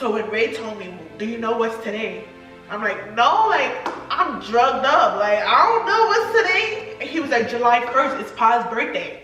So when Ray told me, do you know what's today? I'm like, no, like, I'm drugged up. Like, I don't know what's today. And he was like, July 1st, it's Pa's birthday.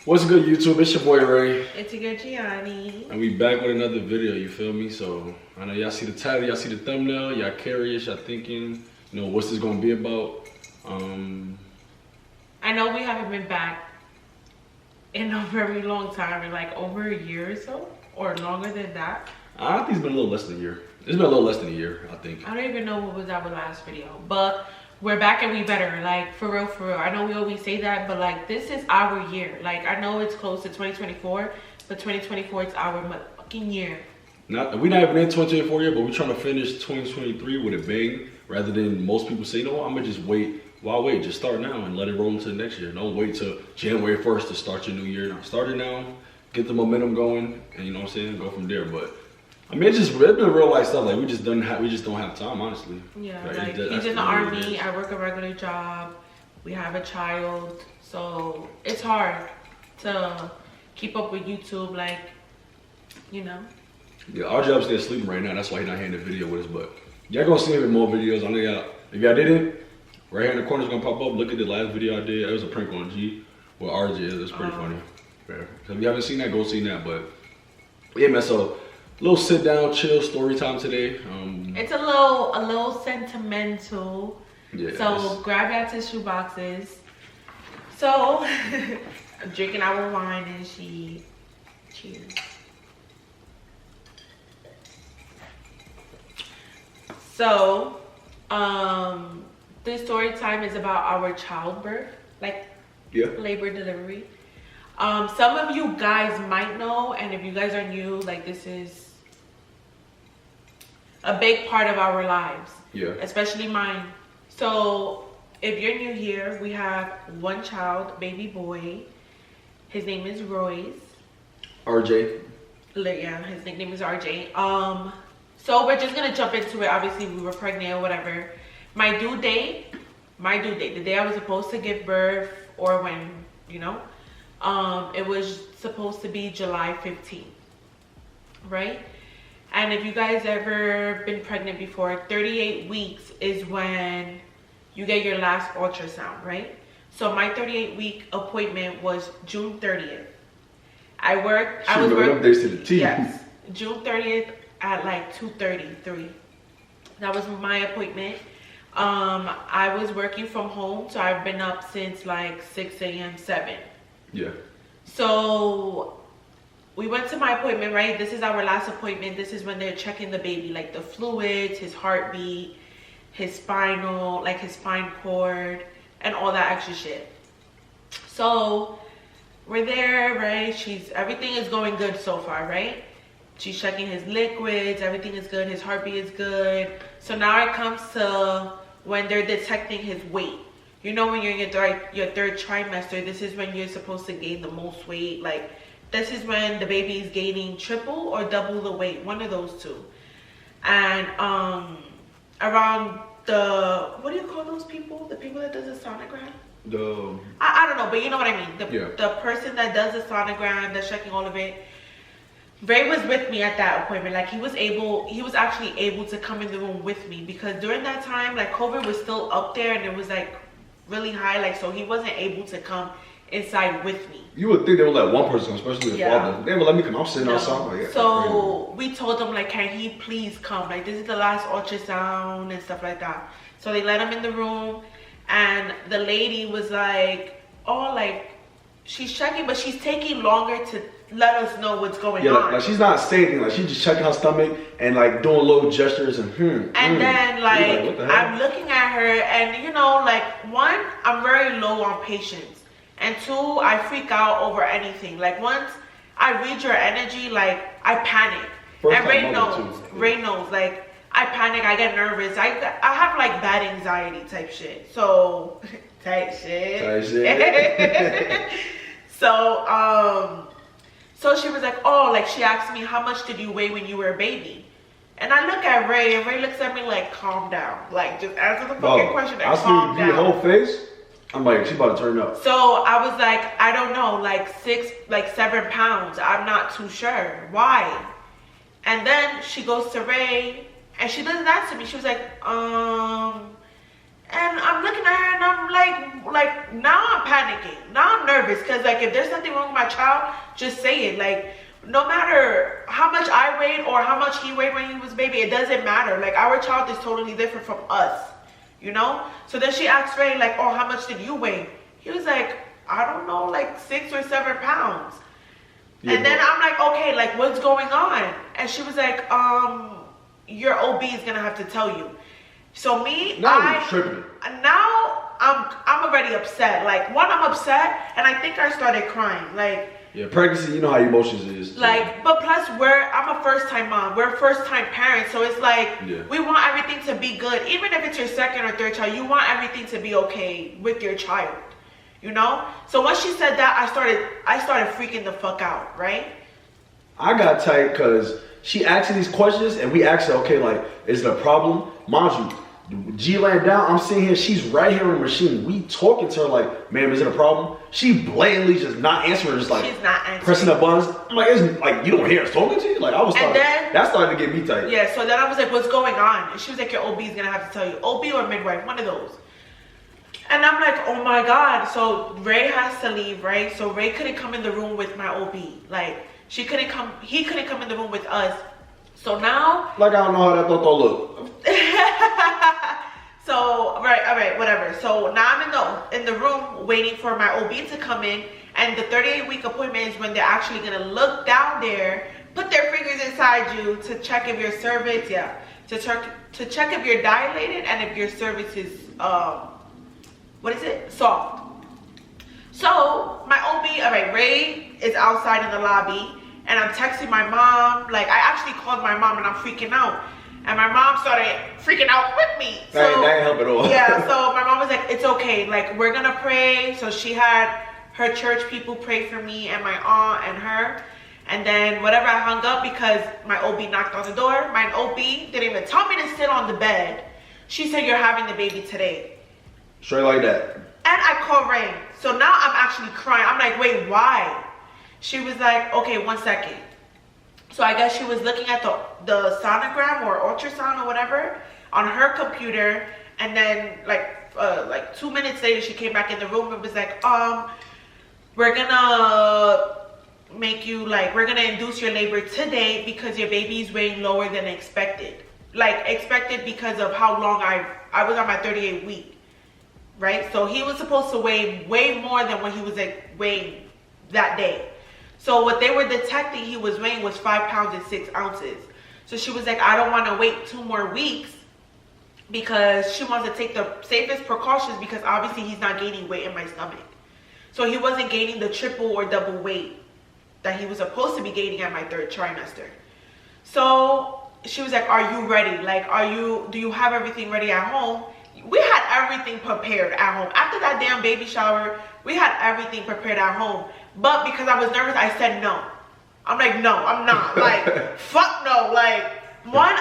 What's good, YouTube? It's your boy Ray. It's your girl Jianni. And we back with another video, you feel me? So, I know y'all see the title, y'all see the thumbnail, y'all curious, y'all thinking, you know, what's this gonna be about? I know we haven't been back in a very long time, in like over a year or so, or longer than that. I think it's been a little less than a year. It's been a little less than a year, I think. I don't even know what was our last video, but we're back and we better, like, for real, for real. I know we always say that, but like, this is our year. Like, I know it's close to 2024, but 2024 is our fucking year. We're not even in 2024 yet, but we're trying to finish 2023 with a bang, rather than most people say, no, I'm gonna just wait. Why wait? Just start now and let it roll into the next year. Don't wait till January 1st to start your new year. Now, start it now, get the momentum going, and you know what I'm saying, go from there. But I mean, it's been real life stuff. Like, we just don't have time, honestly. Yeah, like he's in the army. I work a regular job. We have a child, so it's hard to keep up with YouTube. Like, you know. Yeah, our job's still sleeping right now. That's why he's not here in the video with us. But y'all gonna see him in more videos. I know y'all. If y'all didn't, right here in the corner is gonna pop up. Look at the last video I did. It was a prank on G with RJ. It was pretty funny. Yeah. So if you haven't seen that, go see that. But yeah, man. So. Little sit down, chill story time today. It's a little sentimental. Yeah. So grab your tissue boxes. So I'm drinking our wine and she cheers. So this story time is about our childbirth, like labor delivery. Some of you guys might know, and if you guys are new, like, this is a big part of our lives, especially mine. So if you're new here, we have one child, baby boy. His name is Royce. RJ. Yeah, his nickname is RJ. So we're just gonna jump into it. Obviously, we were pregnant or whatever. My due date, the day I was supposed to give birth, or when, you know, it was supposed to be July 15th, right? And if you guys ever been pregnant before, 38 weeks is when you get your last ultrasound, right? So my 38-week appointment was June 30th. I was working updates to the T. Yes, June 30th at like 2:33. That was my appointment. I was working from home, so I've been up since like 6 a.m., 7. Yeah. So we went to my appointment, right? This is our last appointment. This is when they're checking the baby, like the fluids, his heartbeat, his spinal, like his spine cord, and all that extra shit. So we're there, right? Everything is going good so far, right? She's checking his liquids, everything is good, his heartbeat is good. So now it comes to when they're detecting his weight. You know, when you're in your third trimester, this is when you're supposed to gain the most weight. Like, this is when the baby is gaining triple or double the weight, one of those two. And around the, what do you call those people? The people that does the sonogram? I don't know, but you know what I mean. The person that does the sonogram, that's checking all of it. Ray was with me at that appointment. Like, he was actually able to come in the room with me, because during that time, like, COVID was still up there and it was like really high, like, so he wasn't able to come inside with me. You would think they would let one person, especially the father. They would let me come. I'm sitting outside. Like, so we told him, like, can he please come? Like, this is the last ultrasound and stuff like that. So they let him in the room, and the lady was like, oh, like, she's checking, but she's taking longer to let us know what's going on. Like, she's not saying anything. Like, she's just checking her stomach and like doing little gestures and then like I'm looking at her, and you know, like, one, I'm very low on patience, and two, I freak out over anything. Like, once I read your energy, like I panic. First and time mother, too. Ray knows, like I panic, I get nervous. I have like bad anxiety type shit. So type shit. So she was like, oh, like she asked me, how much did you weigh when you were a baby? And I look at Ray, and Ray looks at me like, calm down. Like, just answer the fucking question and calm down. I see your whole face. I'm like, she about to turn up. So I was like, I don't know, like 7 pounds. I'm not too sure. Why? And then she goes to Ray, and she doesn't answer me. She was like, and I'm looking at her, and I'm like now I'm panicking. Now I'm nervous, because like if there's something wrong with my child, just say it. Like, no matter how much I weighed or how much he weighed when he was a baby, it doesn't matter. Like, our child is totally different from us, you know? So then she asked Ray, like, oh, how much did you weigh? He was like, I don't know, like 6 or 7 pounds. Yeah, and then I'm like, okay, like, what's going on? And she was like, your OB is gonna have to tell you. So now I'm already upset. Like, one, I'm upset, and I think I started crying. Like, yeah, pregnancy, you know how emotions is. Like, but plus I'm a first-time mom. We're first-time parents, so it's like we want everything to be good. Even if it's your second or third child, you want everything to be okay with your child, you know? So once she said that, I started freaking the fuck out, right? I got tight because she asked these questions, and we asked her, okay, like, is it a problem? Mind you, G laying down, I'm sitting here, she's right here in the machine. We talking to her like, ma'am, is it a problem? She blatantly just not answering, just like she's not answering. Pressing the buttons. I'm like, it's like, you don't hear us talking to you? Like, that started to get me tight. Yeah, so then I was like, what's going on? And she was like, your OB is gonna have to tell you. OB or midwife, one of those. And I'm like, oh my God. So Ray has to leave, right? So Ray couldn't come in the room with my OB. Like, he couldn't come in the room with us. So now, like, I don't know how that thought look. So, all right, whatever. So now I'm in the room waiting for my OB to come in, and the 38-week appointment is when they're actually gonna look down there, put their fingers inside you to check if your cervix, to check if you're dilated and if your cervix is soft. So my OB, all right, Ray is outside in the lobby, and I'm texting my mom. Like, I actually called my mom, and I'm freaking out. And my mom started freaking out with me. So, that ain't help at all. Yeah, so my mom was like, it's okay. Like, we're going to pray. So she had her church people pray for me and my aunt and her. And then whatever, I hung up because my OB knocked on the door. My OB didn't even tell me to sit on the bed. She said, you're having the baby today. Straight like that. And I called Ray. So now I'm actually crying. I'm like, wait, why? She was like, okay, 1 second. So I guess she was looking at the sonogram or ultrasound or whatever on her computer, and then like 2 minutes later she came back in the room and was like, we're gonna make you, like, we're gonna induce your labor today because your baby's weighing lower than expected. Like, expected because of how long I was on my 38th week, right? So he was supposed to weigh way more than what he was weighing that day. So what they were detecting he was weighing was 5 pounds and 6 ounces. So she was like, I don't want to wait 2 more weeks because she wants to take the safest precautions, because obviously he's not gaining weight in my stomach. So he wasn't gaining the triple or double weight that he was supposed to be gaining at my 3rd trimester. So she was like, are you ready? Like, do you have everything ready at home? We had everything prepared at home. After that damn baby shower, we had everything prepared at home. But because I was nervous, I said no. I'm like, no, I'm not. Like, fuck no. Like, one,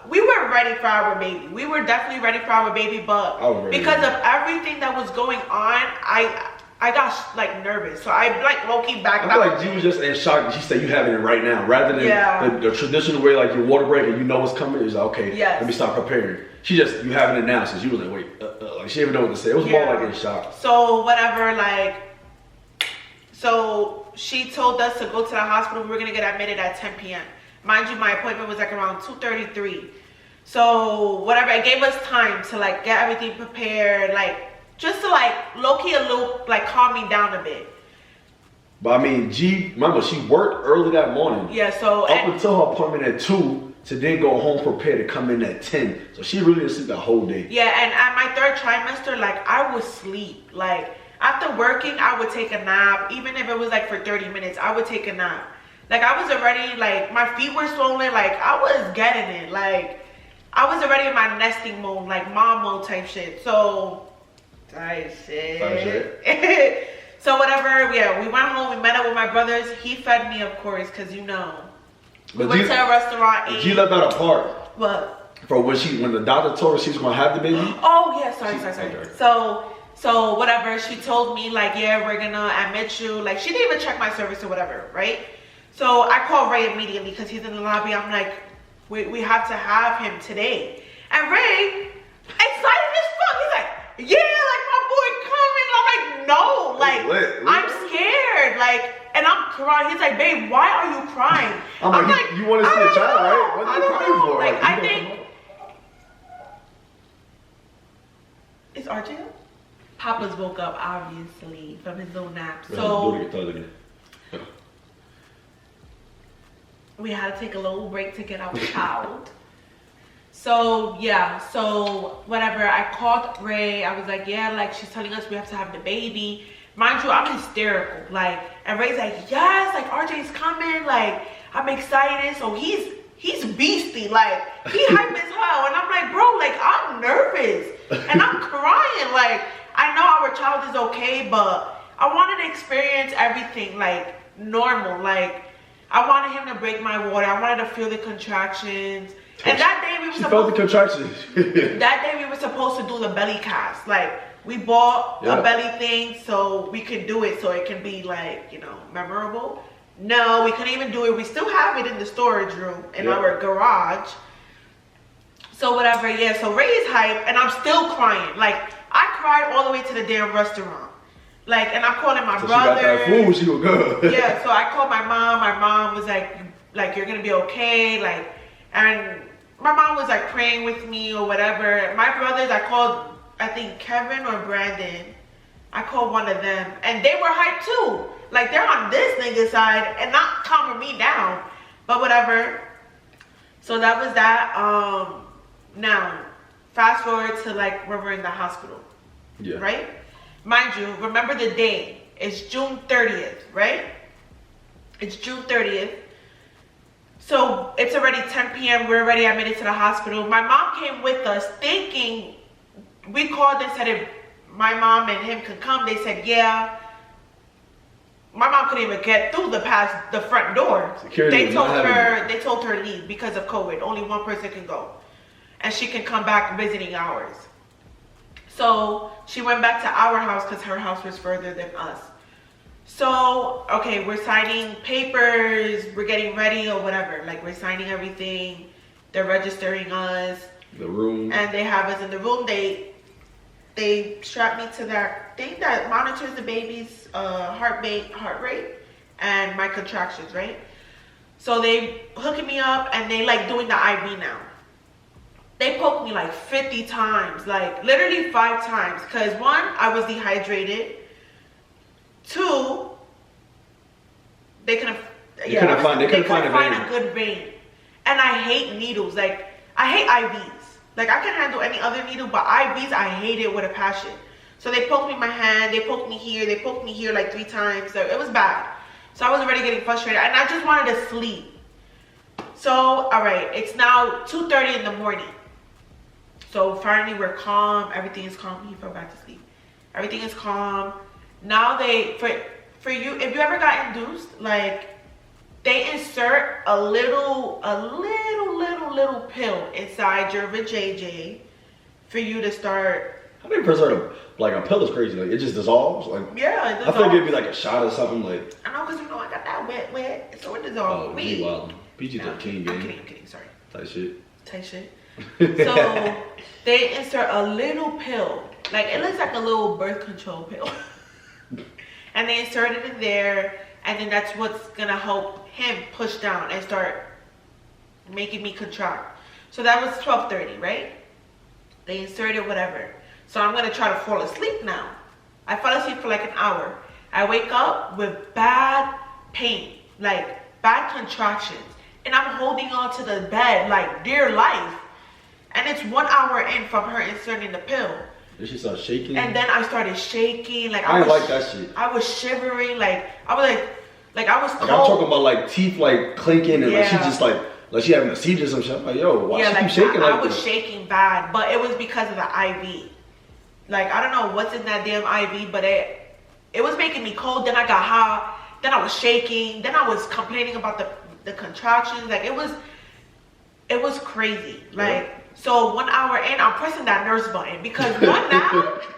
we were ready for our baby. We were definitely ready for our baby, but because of everything that was going on, I got like nervous. So I like low-key backed out. I feel like she was just in shock. She said you having it right now, rather than the traditional way, like your water break and you know what's coming. It's like, okay, let me start preparing. She just, you having it now, so she was like, wait, like she didn't even know what to say. It was more like in shock. So whatever, like, so she told us to go to the hospital. We were gonna get admitted at 10 p.m. Mind you, my appointment was like around 2:33. So whatever, it gave us time to like get everything prepared, like just to like low-key a little, like calm me down a bit. But I mean, remember, she worked early that morning. Yeah, so up until her appointment at 2 to then go home prepared to come in at 10. So she really didn't sleep the whole day. Yeah, and at my 3rd trimester, like I would sleep. Like after working, I would take a nap. Even if it was like for 30 minutes, I would take a nap. Like I was already, like my feet were swollen. Like I was getting it. Like I was already in my nesting mode, like mom mode type shit. So, type shit. So whatever, yeah, we went home, we met up with my brothers. He fed me, of course, because you know. We went to a restaurant. She left out a part. What? For when the doctor told her she was going to have the baby? Oh, yeah, sorry. So whatever, she told me, like, yeah, we're going to admit you. Like, she didn't even check my service or whatever, right? So I called Ray immediately because he's in the lobby. I'm like, we have to have him today. And Ray, excited as fuck. He's like, yeah, like my boy coming. I'm like, no, like I'm scared. Like, and I'm crying. He's like, babe, why are you crying? I'm like, you want to see a child, right? What are you crying for? Like, I think it's RJ. Papa's woke up obviously from his little nap. So we had to take a little break to get our child. So yeah, so whatever, I called Ray. I was like, yeah, like she's telling us we have to have the baby. Mind you, I'm hysterical. Like, and Ray's like, yes, like RJ's coming. Like, I'm excited. So he's beastie. Like, he hype as hell. And I'm like, bro, like I'm nervous and I'm crying. Like, I know our child is okay, but I wanted to experience everything like normal. Like, I wanted him to break my water. I wanted to feel the contractions. And that day we were felt the contractions. That day we were supposed to do the belly cast. Like, we bought a belly thing so we could do it so it can be like, you know, memorable. No, we couldn't even do it. We still have it in the storage room in our garage. So whatever, yeah. So Ray is hype and I'm still crying. Like, I cried all the way to the damn restaurant. Like, and I'm calling my brother. She got that food, she was good. Yeah, so I called my mom. My mom was like, you're gonna be okay. Like, and my mom was like praying with me or whatever. My brothers, I called, I think Kevin or Brandon. I called one of them and they were hyped too. Like, they're on this nigga side and not calming me down. But whatever. So that was that. Now, fast forward to like when we're in the hospital. Yeah. Right? Mind you, remember the day. It's June 30th, right? It's June 30th. So it's already 10 p.m. We're already admitted to the hospital. My mom came with us thinking, we called and said if my mom and him could come. They said, yeah. My mom couldn't even get through the front door. Security they told her to leave because of COVID. Only one person can go. And she can come back visiting hours. So she went back to our house because her house was further than us. So, okay, we're signing papers, we're getting ready or whatever. Like, we're signing everything. They're registering us. The room. And they have us in the room. They strap me to that thing that monitors the baby's heart rate and my contractions, right? So they hooking me up and they like doing the IV now. They poked me like 50 times, like literally 5 times. Cause one, I was dehydrated. 2, they couldn't find a good vein. And I hate needles. Like, I hate IVs. Like, I can handle any other needle, but IVs, I hate it with a passion. So they poked me in my hand, they poked me here like 3 times. So it was bad. So I was already getting frustrated and I just wanted to sleep. So, all right, it's now 2:30 in the morning. So finally we're calm, everything is calm. He fell back to sleep. Everything is calm. Now for you, if you ever got induced, like, they insert a little pill inside your vajayjay for you to start. How many percent like a pill is crazy? Like, it just dissolves? Like, yeah, it dissolves. I feel like it'd be like a shot or something. Like, I know, because you know I got that wet, so it dissolves. Oh, you wild. PG-13 game. I'm kidding, sorry. Tight shit. So they insert a little pill. Like, it looks like a little birth control pill. And they insert it in there, and then that's what's gonna help him push down and start making me contract. So that was 12:30, right? They inserted whatever. So I'm gonna try to fall asleep now. I fell asleep for like an hour. I wake up with bad pain, like bad contractions, and I'm holding on to the bed like dear life. And it's 1 hour in from her inserting the pill. Did she start shaking? And then I started shaking. Like I didn't like that shit. I was shivering. Like I was like I was cold. Like I'm talking about like teeth like clinking and like she just like she having a seizure or some shit. I'm like, yo, why she keep shaking like I was shaking bad, but it was because of the IV. Like I don't know what's in that damn IV, but it was making me cold. Then I got hot. Then I was shaking. Then I was complaining about the contractions. Like it was crazy. Like so 1 hour in, I'm pressing that nurse button because now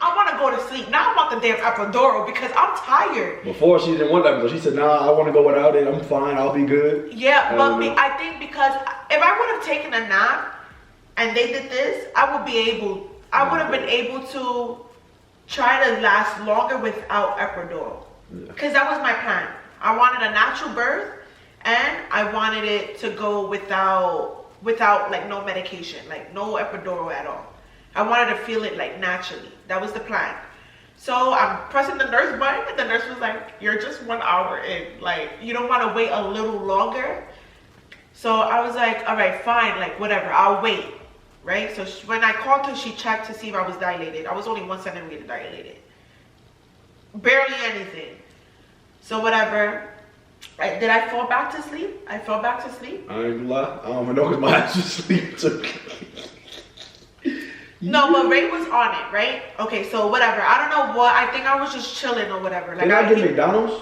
I want to go to sleep. Now I want the damn epidural because I'm tired. Before she didn't want that, but she said, "Nah, I want to go without it. I'm fine. I'll be good." Yeah, but I think because if I would have taken a nap and they did this, I would have been able to try to last longer without epidural. Because that was my plan. I wanted a natural birth and I wanted it to go without like no medication, like no epidural at all. I wanted to feel it like naturally. That was the plan. So I'm pressing the nurse button and the nurse was like, "You're just 1 hour in. Like you don't want to wait a little longer." So I was like, "All right, fine. Like whatever. I'll wait." Right? So when I called her, she checked to see if I was dilated. I was only 1 centimeter dilated. Barely anything. So whatever. Did I fall back to sleep? I fell back to sleep. I ain't gonna lie. I don't even know because my ass was asleep too. No, but Ray was on it, right? Okay, so whatever. I don't know what. I think I was just chilling or whatever. Like did I get McDonald's?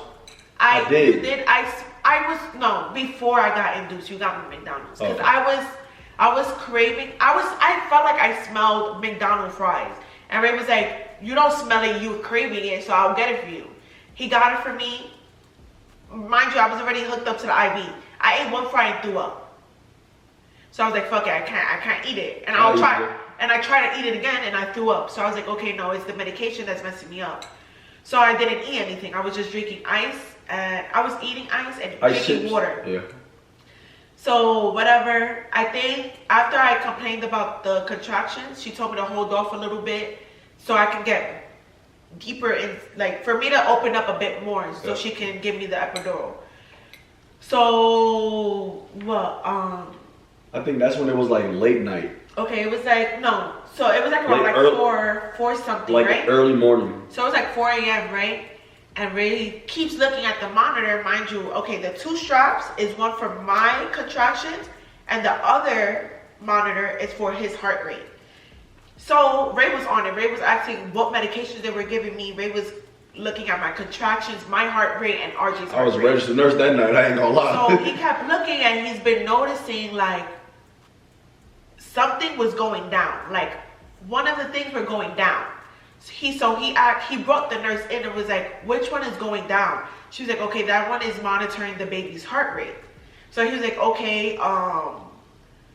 I did. You did. I was no before I got induced. You got me McDonald's because I was craving. I felt like I smelled McDonald's fries, and Ray was like, "You don't smell it. You're craving it, so I'll get it for you." He got it for me. Mind you, I was already hooked up to the IV. I ate one fry and threw up. So I was like, fuck it, I can't eat it. And I'll try. And I tried to eat it again and I threw up. So I was like, okay, no, it's the medication that's messing me up. So I didn't eat anything. I was just drinking ice and I was eating ice and drinking water. Yeah. So whatever, I think after I complained about the contractions, she told me to hold off a little bit so I can get deeper in, like for me to open up a bit more so she can give me the epidural. So what I think that's when it was like late night. Okay, it was like no. So it was like around like four something, like right? Early morning. So it was like 4 a.m., right? And Ray keeps looking at the monitor, mind you. Okay, the 2 straps is one for my contractions and the other monitor is for his heart rate. So Ray was on it. Ray was asking what medications they were giving me. Ray was looking at my contractions, my heart rate, and RG's heart rate. I was a registered nurse that night. I ain't gonna lie. So he kept looking, and he's been noticing like something was going down. Like one of the things were going down. He brought the nurse in and was like, "Which one is going down?" She was like, "Okay, that one is monitoring the baby's heart rate." So he was like, "Okay,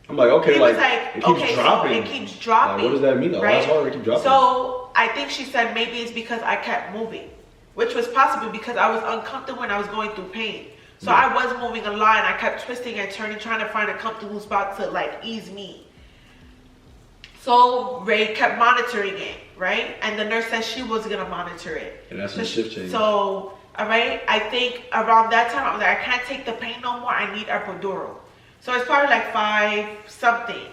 I'm like, okay, he like, was like, it keeps dropping. So it keeps dropping. Like, what does that mean? Right? Last heart rate keep dropping. So I think she said maybe it's because I kept moving, which was possible because I was uncomfortable and I was going through pain. So I was moving a lot and I kept twisting and turning, trying to find a comfortable spot to like ease me. So Ray kept monitoring it, right? And the nurse said she was gonna monitor it. And that's when shift change. So, all right, I think around that time I was like, I can't take the pain no more. I need epidural. So it's probably like 5 something.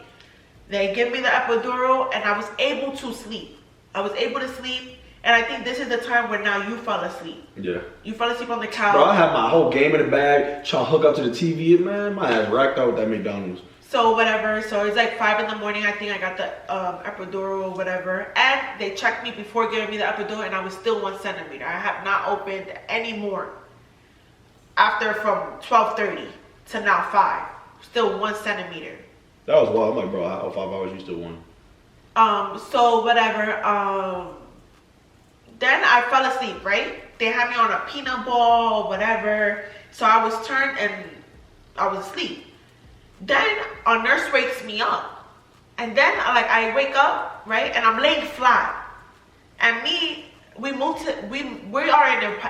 They give me the epidural and I was able to sleep. I was able to sleep. And I think this is the time where now you fell asleep. Yeah. You fell asleep on the couch. Bro, I had my whole game in the bag, trying to hook up to the TV. Man, my ass racked out with that McDonald's. So whatever. So it's like 5 in the morning. I think I got the epidural or whatever. And they checked me before giving me the epidural and I was still 1 centimeter. I have not opened any more. After from 12:30 to now 5. Still 1 centimeter. That was wild. I'm like, bro, how 5 hours you still won? So whatever. Then I fell asleep, right? They had me on a peanut ball or whatever. So I was turned and I was asleep. Then a nurse wakes me up. And then like I wake up, right? And I'm laying flat. And we are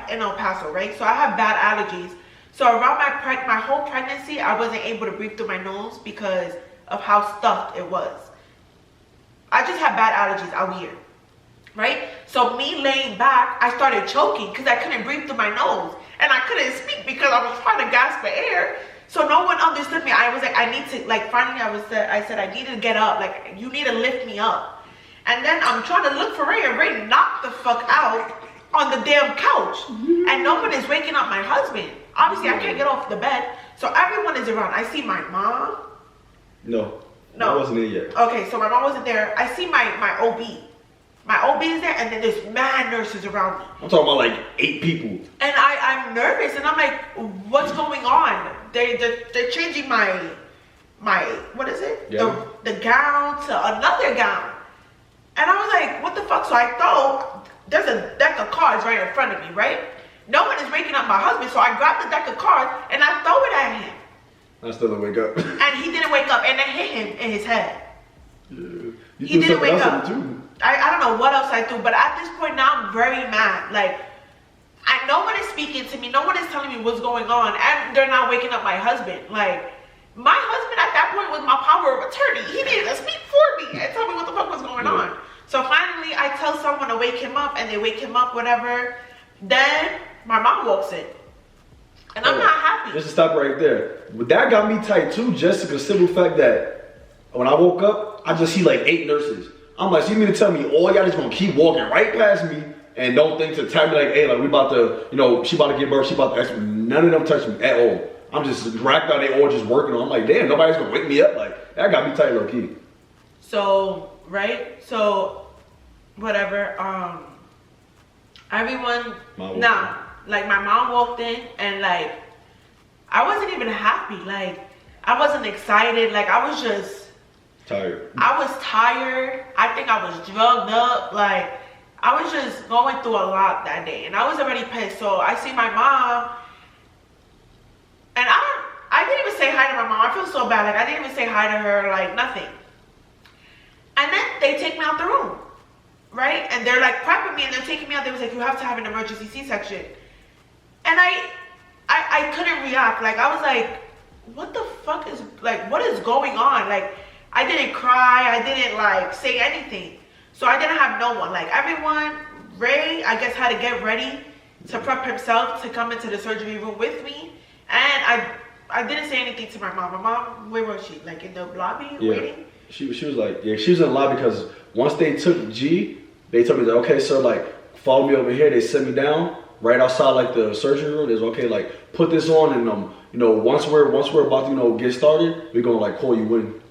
in El Paso, right? So I have bad allergies. So around my whole pregnancy, I wasn't able to breathe through my nose because of how stuffed it was. I just have bad allergies out here, right? So me laying back, I started choking because I couldn't breathe through my nose. And I couldn't speak because I was trying to gasp for air. So no one understood me. I was like, I need to, like, finally I said, I need to get up. Like, you need to lift me up. And then I'm trying to look for Ray, and Ray knocked the fuck out on the damn couch. And no one is waking up my husband. Obviously, I can't get off the bed. So everyone is around. I see my mom. No. I wasn't in yet. Okay, so my mom wasn't there. I see my OB. My OB is there, and then there's mad nurses around me. I'm talking about like 8 people. And I'm nervous, and I'm like, what's going on? They're changing my what is it? Yeah. The gown to another gown. And I was like, what the fuck? So I throw, there's a deck of cards right in front of me, right? No one is waking up my husband, so I grab the deck of cards and I throw it at him. I still didn't wake up. And he didn't wake up, and it hit him in his head. Yeah. He didn't wake up. Too. I don't know what else I do, but at this point now I'm very mad. Like, no one is speaking to me. No one is telling me what's going on, and they're not waking up my husband. Like, my husband at that point was my power of attorney. He needed to speak for me and tell me what the fuck was going on. So finally, I tell someone to wake him up, and they wake him up, whatever. Then my mom walks in, and I'm not happy. Just to stop right there. But that got me tight too, just to consider the fact that when I woke up, I just see like 8 nurses. I'm like, so you mean to tell me all y'all just gonna keep walking right past me and don't think to tell me like, hey, like we about to, she about to give birth, she about to, none of them touch me at all. I'm just racked out, they all just working on. I'm like, damn, nobody's gonna wake me up. Like, that got me tight low key. So, right? So, whatever, everyone, like my mom walked in, and like, I wasn't even happy. Like, I wasn't excited. Like, I was just tired. I was tired. I think I was drugged up. Like, I was just going through a lot that day, and I was already pissed. So I see my mom, and I didn't even say hi to my mom. I feel so bad. Like, I didn't even say hi to her, like nothing. And then they take me out the room, right? And they're like prepping me, and they're taking me out. They was like, you have to have an emergency C-section. And I couldn't react. Like, I was like, what the fuck is, like, what is going on? Like, I didn't cry. I didn't like say anything. So I didn't have no one. Like, everyone, Ray, I guess, had to get ready to prep himself to come into the surgery room with me. And I didn't say anything to my mom. My mom, where was she? Like, in the lobby waiting? She was like, she was in the lobby because once they took G, they told me that, okay, sir, like, follow me over here. They set me down right outside, like, the surgery room. It's okay, like, put this on, and once we're about to, get started, we're gonna like call you in.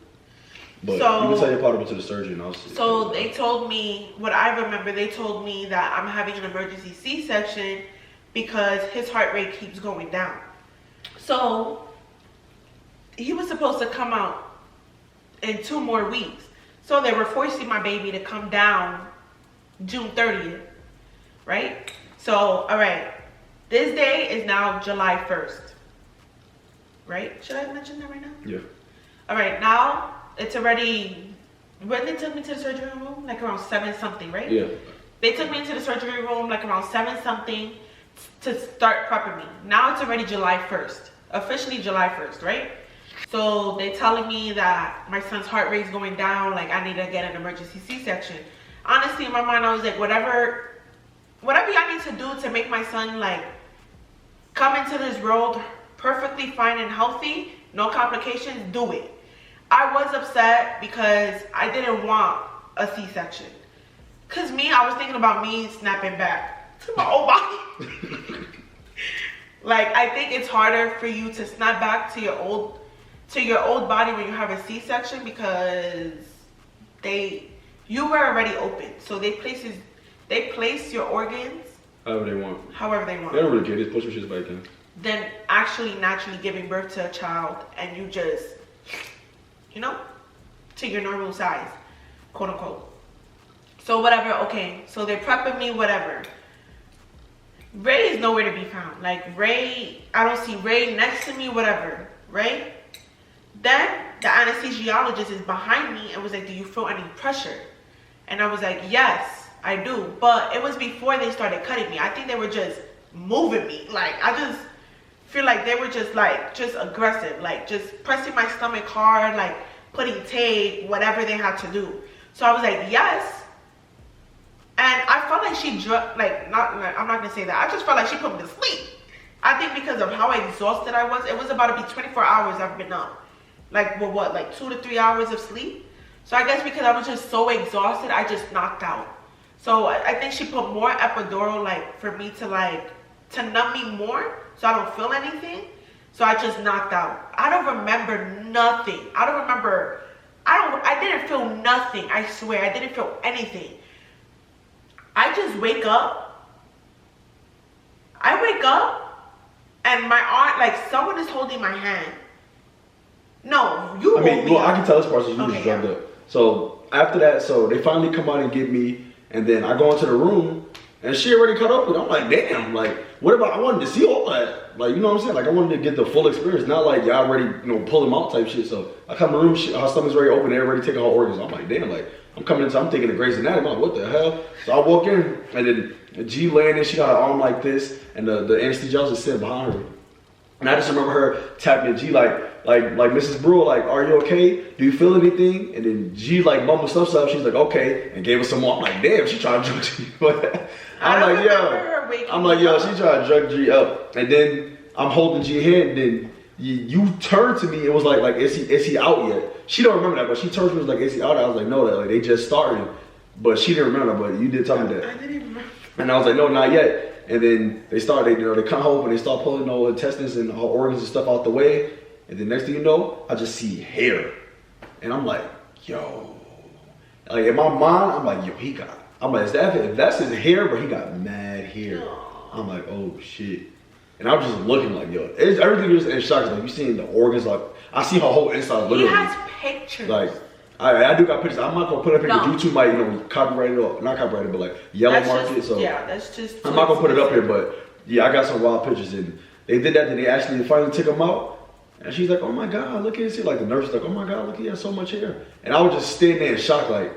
But so, you can tell your part about to the surgeon. So they told me, what I remember, they told me that I'm having an emergency C-section because his heart rate keeps going down. So he was supposed to come out in 2 more weeks. So they were forcing my baby to come down June 30th, right? So, all right, this day is now July 1st, right? Should I mention that right now? Yeah. All right, now it's already, when they took me to the surgery room, like around 7 something, right? Yeah. They took me into the surgery room like around 7 something to start prepping me. Now it's already July 1st, officially July 1st, right? So they telling me that my son's heart rate is going down, like I need to get an emergency C-section. Honestly, in my mind, I was like, whatever I need to do to make my son like come into this world perfectly fine and healthy, no complications, do it. I was upset because I didn't want a C-section. Cause I was thinking about me snapping back to my old body. Like, I think it's harder for you to snap back to your old body when you have a C-section because you were already open. So they place your organs however they want. They don't really care. They push your shit back in. Then actually naturally giving birth to a child, and you just, to your normal size, quote unquote. So whatever, okay. So they're prepping me, whatever. Ray is nowhere to be found. Like, Ray, I don't see Ray next to me, whatever, right? Then the anesthesiologist is behind me and was like, do you feel any pressure? And I was like, yes, I do. But it was before they started cutting me. I think they were just moving me. Like, I just feel like they were just aggressive, like just pressing my stomach hard, like putting tape, whatever they had to do. So I was like, yes. And I felt like I'm not gonna say that. I just felt like she put me to sleep. I think because of how exhausted I was. It was about to be 24 hours I've been up. Like, well, what, like 2 to 3 hours of sleep? So I guess because I was just so exhausted, I just knocked out. So I think she put more epidural, like, for me to, like, to numb me more so I don't feel anything. So I just knocked out. I don't remember nothing. I didn't feel nothing. I swear, I didn't feel anything. I just wake up. I wake up and my aunt, like, someone is holding my hand. No, you hold me up. I can tell this part so you just drugged up. So after that, so they finally come out and get me, and then I go into the room, and she already caught up with it. I'm like, damn, like, what about, I wanted to see all that. Like, you know what I'm saying? Like, I wanted to get the full experience, not like y'all already, pull them out type shit. So I come in the room, her stomach's already open, they're already taking her organs. I'm like, damn, like, I'm thinking of Grey's Anatomy. I'm like, what the hell? So I walk in, and then G laying there, she got her arm like this, and the anesthesiologist is sitting behind her. And I just remember her tapping G like Mrs. Brewer, like, are you okay? Do you feel anything? And then G like mumbled stuff up. She's like, okay, and gave us some more. I'm like, damn, she trying to drug G. I'm like, yo, she trying to drug G up. And then I'm holding G hand, and then you turned to me. It was like, is he out yet? She don't remember that, but she turned to me and was like, is he out? I was like, no, that like they just started. But she didn't remember, but you did tell me that. I didn't even remember. And I was like, no, not yet. And then they come home and they start pulling all the intestines and her organs and stuff out the way. And then next thing you know, I just see hair. And I'm like, yo. Like in my mind, I'm like, yo, if that's his hair, but he got mad hair. I'm like, oh shit. And I'm just looking like, yo, everything is in shock. Like you seeing the organs, like I see her whole inside literally. He has pictures. Like I do got pictures. I'm not gonna put up here because YouTube might, copyrighted or not copyrighted, but like yellow market. So yeah, that's just. I'm not gonna put it up here, but yeah, I got some wild pictures, and they did that. Then they actually finally took them out, and she's like, "Oh my god, look at his hair!" Like the nurse was like, "Oh my god, look, he has so much hair." And I was just standing there in shock, like,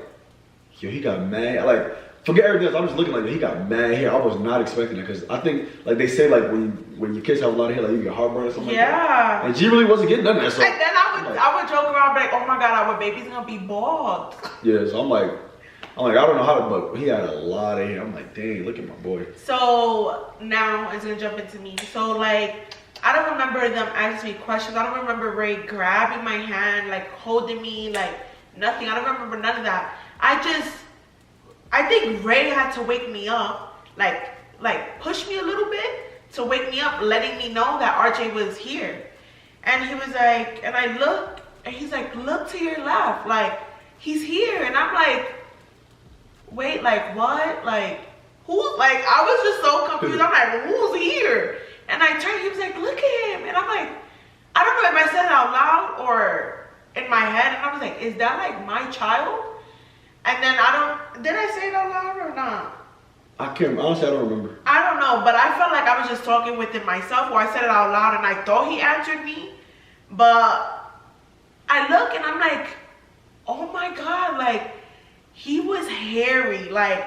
"Yo, he got mad." Like, forget everything else. I'm just looking like he got mad hair. I was not expecting it because I think, like they say, like when your kids have a lot of hair, like you get heartburn or something. Yeah. Like that. And she really wasn't getting none of that. So, and then I would joke around, like, "Oh my god, our baby's gonna be bald." Yeah, so I'm like, I don't know how, but he had a lot of hair. I'm like, dang, look at my boy. So now it's gonna jump into me. So like, I don't remember them asking me questions. I don't remember Ray grabbing my hand, like holding me, like nothing. I don't remember none of that. I think Ray had to wake me up, like push me a little bit to wake me up, letting me know that RJ was here. And he was like, and I looked, and he's like, look to your left, like he's here. And I'm like, wait, like what? Like who? Like I was just so confused. I'm like, who's here? And I turned, he was like, look at him. And I'm like, I don't know if I said it out loud or in my head. And I was like, is that like my child? And then did I say it out loud or not? Honestly, I don't remember. I don't know, but I felt like I was just talking within myself, or I said it out loud and I thought he answered me. But I look and I'm like, oh my God, like he was hairy. Like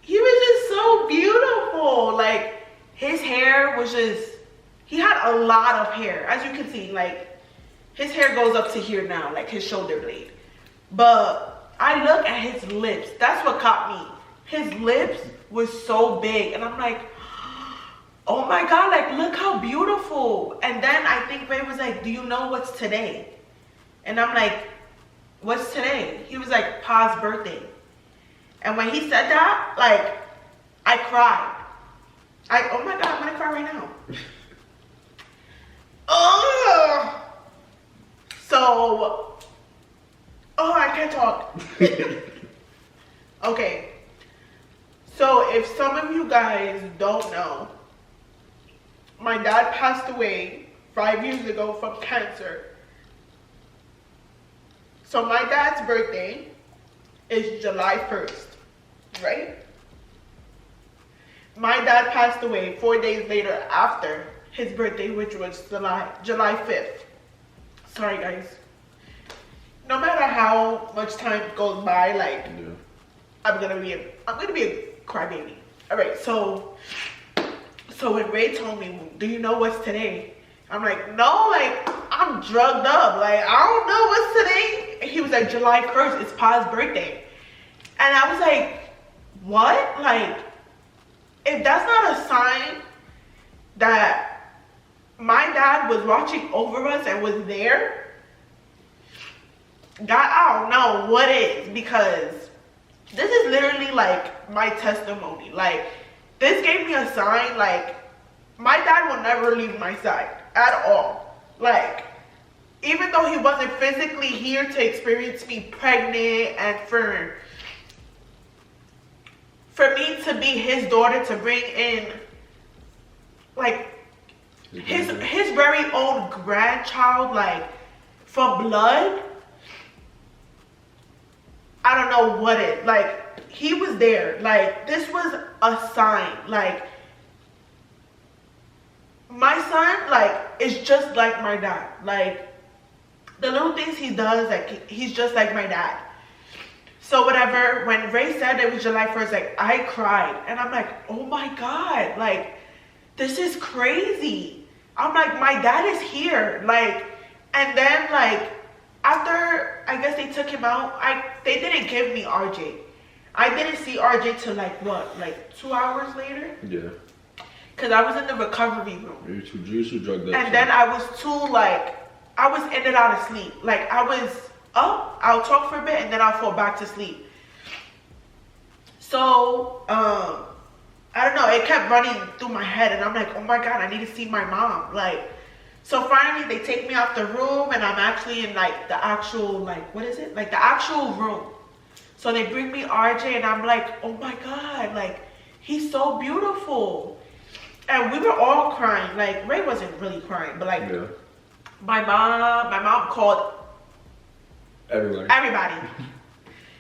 he was just so beautiful. Like his hair was just, he had a lot of hair. As you can see, like his hair goes up to here now, like his shoulder blade. But I look at his lips. That's what caught me. His lips was so big. And I'm like, oh my God, like look how beautiful. And then I think Ray was like, do you know what's today? And I'm like, what's today? He was like, Pa's birthday. And when he said that, like, I cried. Oh my God, I'm gonna cry right now. I can't talk. Okay. So if some of you guys don't know, my dad passed away 5 years ago from cancer. So my dad's birthday is July 1st, right? My dad passed away 4 days later after his birthday, which was July 5th. Sorry, guys. No matter how much time goes by, like, yeah. I'm gonna be a crybaby. All right, so when Ray told me, do you know what's today? I'm like, no, like, I'm drugged up. Like, I don't know what's today. And he was like, July 1st, it's Pa's birthday. And I was like, what? Like, if that's not a sign that my dad was watching over us and was there, God, I don't know what is, because this is literally like my testimony. Like, this gave me a sign, like, my dad will never leave my side at all. Like, even though he wasn't physically here to experience me pregnant, and for me to be his daughter, to bring in like his very own grandchild, like, for blood, I don't know what it, like, he was there. Like, this was a sign. Like, my son, like, is just like my dad. Like, the little things he does, like, he's just like my dad. So whatever, when Ray said it was July 1st, like, I cried. And I'm like, oh my God, like, this is crazy. I'm like, my dad is here. Like, and then, like, after, I guess they took him out, they didn't give me RJ. I didn't see RJ till, like, what, like 2 hours later? Yeah. Because I was in the recovery room. You're too drugged up. And then I was too, like, I was in and out of sleep. Like, I was up, I'll talk for a bit, and then I'll fall back to sleep. So, I don't know, it kept running through my head, and I'm like, oh my God, I need to see my mom. Like, so finally they take me out the room, and I'm actually in, like, the actual, like, what is it? Like, the actual room. So they bring me RJ, and I'm like, oh my God, like, he's so beautiful. And we were all crying. Like, Ray wasn't really crying, but, like, yeah. my mom called everybody.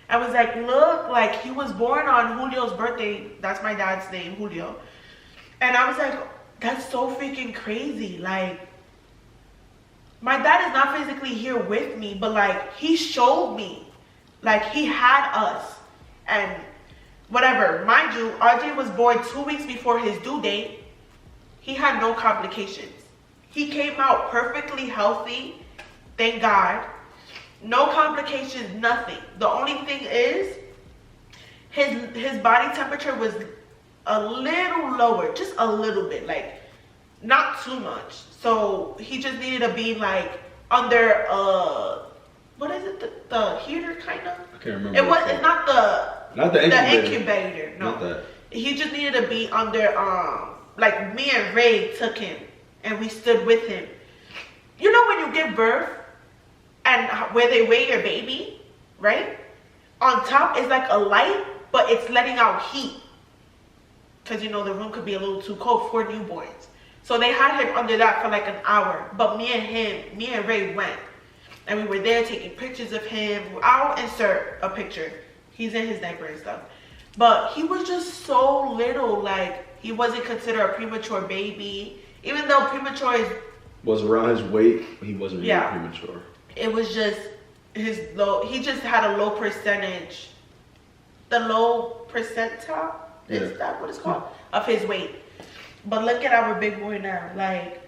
I was like, look, like, he was born on Julio's birthday. That's my dad's name, Julio. And I was like, that's so freaking crazy. Like, my dad is not physically here with me, but, like, he showed me. Like, he had us. And whatever. Mind you, RJ was born 2 weeks before his due date. He had no complications. He came out perfectly healthy. Thank God. No complications, nothing. The only thing is, his body temperature was a little lower, just a little bit, like, not too much. So he just needed to be, like, under what is it, the heater, kind of? I can't remember. It's not the incubator. No, not that. He just needed to be under like, me and Ray took him and we stood with him. You know when you give birth and where they weigh your baby, right? On top is like a light, but it's letting out heat. Because, you know, the room could be a little too cold for newborns. So they had him under that for like an hour. But me and Ray went. And we were there taking pictures of him. I'll insert a picture. He's in his diaper and stuff. But he was just so little. Like, he wasn't considered a premature baby. Even though premature was around his weight, he wasn't really premature. It was just his low. He just had a low percentage. The low percentile? Is that what it's called? Of his weight. But look at our big boy now. Like,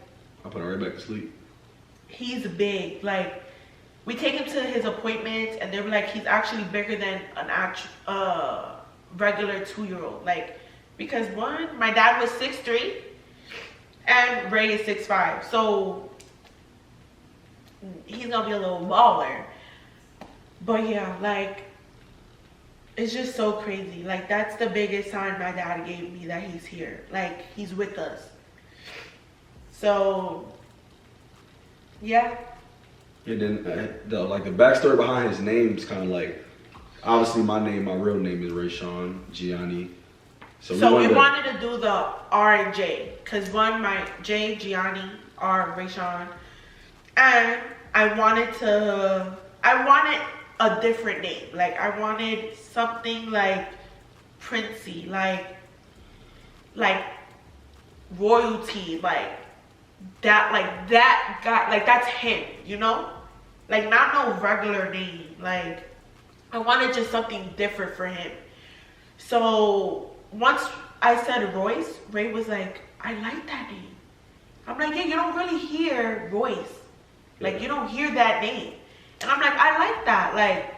I put him right back to sleep. He's big. Like, we take him to his appointments, and they were like, he's actually bigger than an actual regular 2-year-old. Like, because one, my dad was 6'3", and Ray is 6'5", so he's gonna be a little baller. But yeah, like, it's just so crazy. Like, that's the biggest sign my dad gave me, that he's here. Like, he's with us. So yeah. And then the backstory behind his name is kind of like, obviously my real name is Rayshawn Jianni. So we wanted to do the R and J, because one, my J, Jianni, R, Rayshawn, and I wanted a different name. Like, I wanted something like princey, like royalty, like that guy, like, that's him, you know? Like, not no regular name. Like, I wanted just something different for him. So once I said Royce, Ray was like, I like that name. I'm like, yeah, you don't really hear Royce. Like, you don't hear that name. And I'm like, I like that. Like,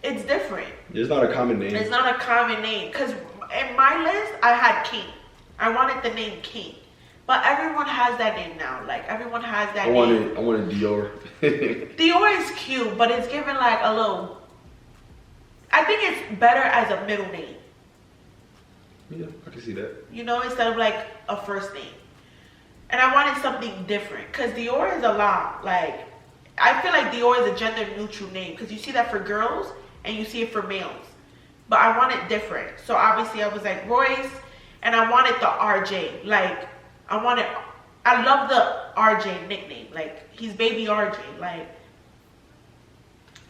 it's different. It's not a common name. It's not a common name. Because in my list, I had King. I wanted the name King. But everyone has that name now. Like everyone has that I name. wanted Dior. Dior is cute, but it's given like a little. I think it's better as a middle name. Yeah, I can see that. You know, instead of like a first name. And I wanted something different because Dior is a lot. Like, I feel like Dior is a gender neutral name because you see that for girls and you see it for males. But I want it different. So obviously I was like Royce, and I wanted the RJ. Like, I love the RJ nickname. Like, he's baby RJ. Like,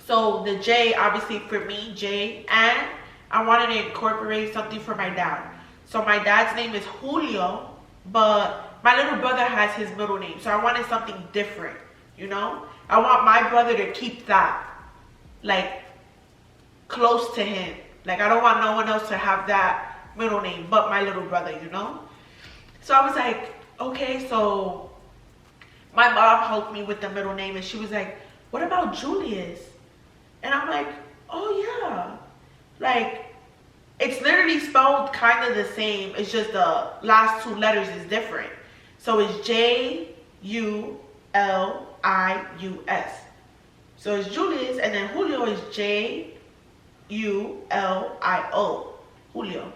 so the J, obviously for me, J, and I wanted to incorporate something for my dad. So my dad's name is Julio, but my little brother has his middle name. So I wanted something different, you know? I want my brother to keep that, like, close to him. Like, I don't want no one else to have that middle name but my little brother, you know? So I was like, okay, so my mom helped me with the middle name, and she was like, what about Julius? And I'm like, oh yeah. Like, it's literally spelled kind of the same. It's just the last two letters is different. So it's Julius. So it's Julius, and then Julio is Julio. Julio.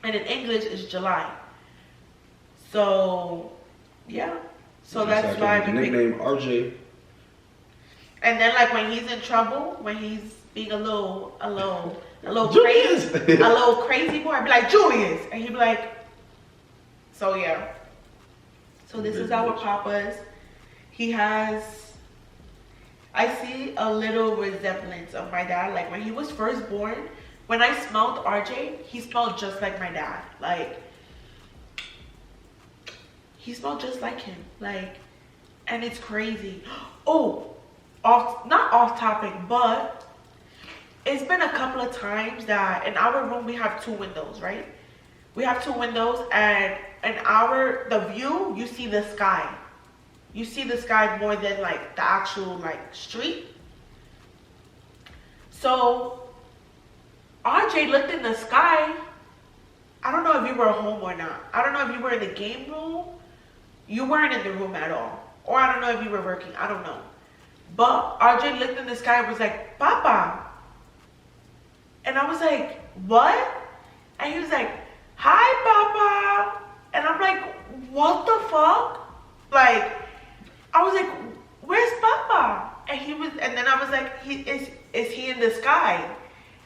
And in English it's July. So yeah. So that's why the nickname RJ. And then like when he's in trouble, when he's being a little Julius. crazy, a little crazy boy, I'd be like, Julius, and he'd be like, so yeah. So this is our papa's. He has, I see a little resemblance of my dad. Like when he was first born, when I smelled RJ, he smelled just like my dad. Like, he smelled just like him. Like, and it's crazy. Oh, not off topic, but it's been a couple of times that in our room we have two windows, right? We have two windows, and in the view, you see the sky. You see the sky more than like the actual like street. So RJ looked in the sky. I don't know if you were home or not. I don't know if you were in the game room. You weren't in the room at all. Or I don't know if you were working. I don't know. But RJ looked in the sky and was like, Papa. And I was like, what? And he was like, hi, Papa. And I'm like, what the fuck? Like, I was like, where's Papa? And then I was like, is he in the sky?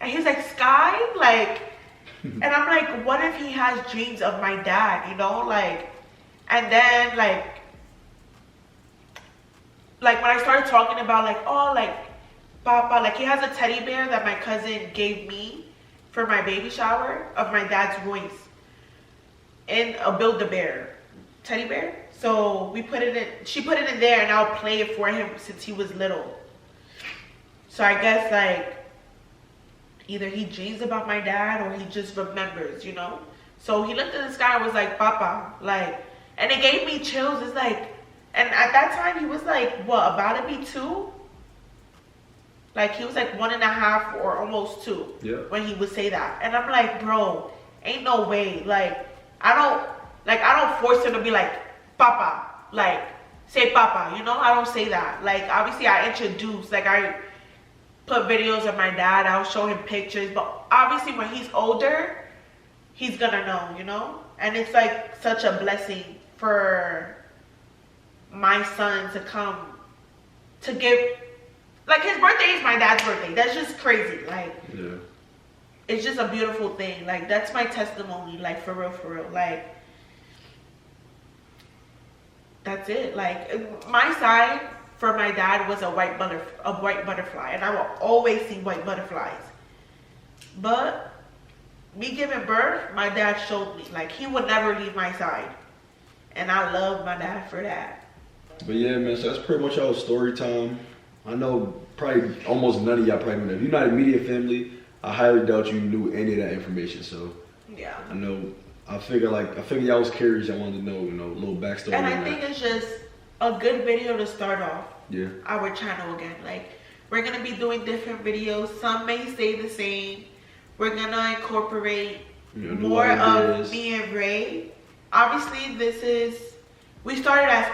And he was like, sky? Like, and I'm like, what if he has dreams of my dad, you know? Like, and then like when I started talking about like, oh, like, Papa, like he has a teddy bear that my cousin gave me for my baby shower of my dad's Royce. And a Build-A-Bear teddy bear. So she put it in there, and I'll play it for him since he was little. So I guess like either he dreams about my dad or he just remembers, you know? So he looked in the sky and was like, Papa, like, and it gave me chills. It's like, and at that time he was like, what, about to be 2? Like he was like 1.5 or almost 2 when he would say that. And I'm like, bro, ain't no way. Like, I don't force him to be like, Papa, like, say Papa, you know? I don't say that. Like, obviously I introduce, like I put videos of my dad, I'll show him pictures, but obviously when he's older, he's gonna know, you know? And it's like such a blessing for my son to come to give, like his birthday is my dad's birthday. That's just crazy. Like, yeah. It's just a beautiful thing. Like, that's my testimony, like for real. Like, that's it. Like, my side for my dad was a white butterfly, and I will always see white butterflies. But me giving birth, my dad showed me, like, he would never leave my side, and I love my dad for that. But yeah, man, so that's pretty much our story time. I know probably almost none of y'all probably know. If you're not a media family, I highly doubt you knew any of that information. So yeah, I know. I figure y'all was curious. I wanted to know, a little backstory. And I think it's just a good video to start off. Yeah. Our channel again. Like, we're gonna be doing different videos. Some may stay the same. We're gonna incorporate more of me and Ray. obviously we started as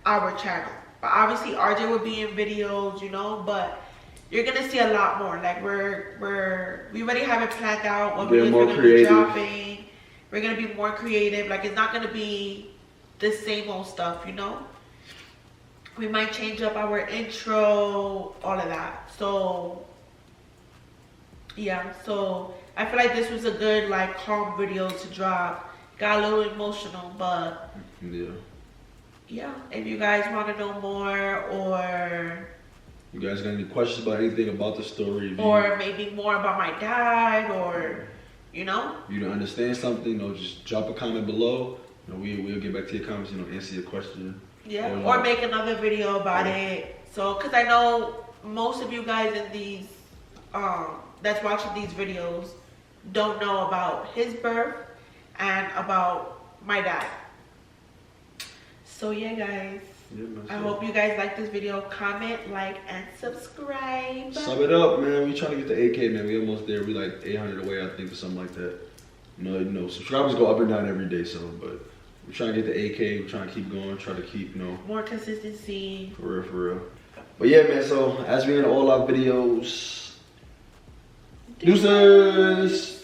our channel, but obviously RJ will be in videos, you know, but you're gonna see a lot more. Like we already have it planned out what videos we're gonna be dropping. We're gonna be more creative. Like it's not gonna be the same old stuff, you know. We might change up our intro, all of that. So yeah, so I feel like this was a good like calm video to drop. Got a little emotional, but yeah, if you guys want to know more, or you guys got any questions about anything about the story, or maybe more about my dad, or you know, you don't understand something, you know, just drop a comment below. You know, we'll get back to your comments, you know, answer your question. Yeah, or make another video about it. So, cause I know most of you guys in these that's watching these videos don't know about his birth and about my dad. So yeah, guys, I hope you guys like this video. Comment, like, and subscribe. Sum it up, man. We trying to get to 8K, man. We almost there. We like 800 away, I think, or something like that. You know, subscribers go up and down every day, so, but we're trying to get to 8K. We're trying to keep going, try to keep, you know, more consistency. For real. But yeah, man, so as we end all our videos, deuces.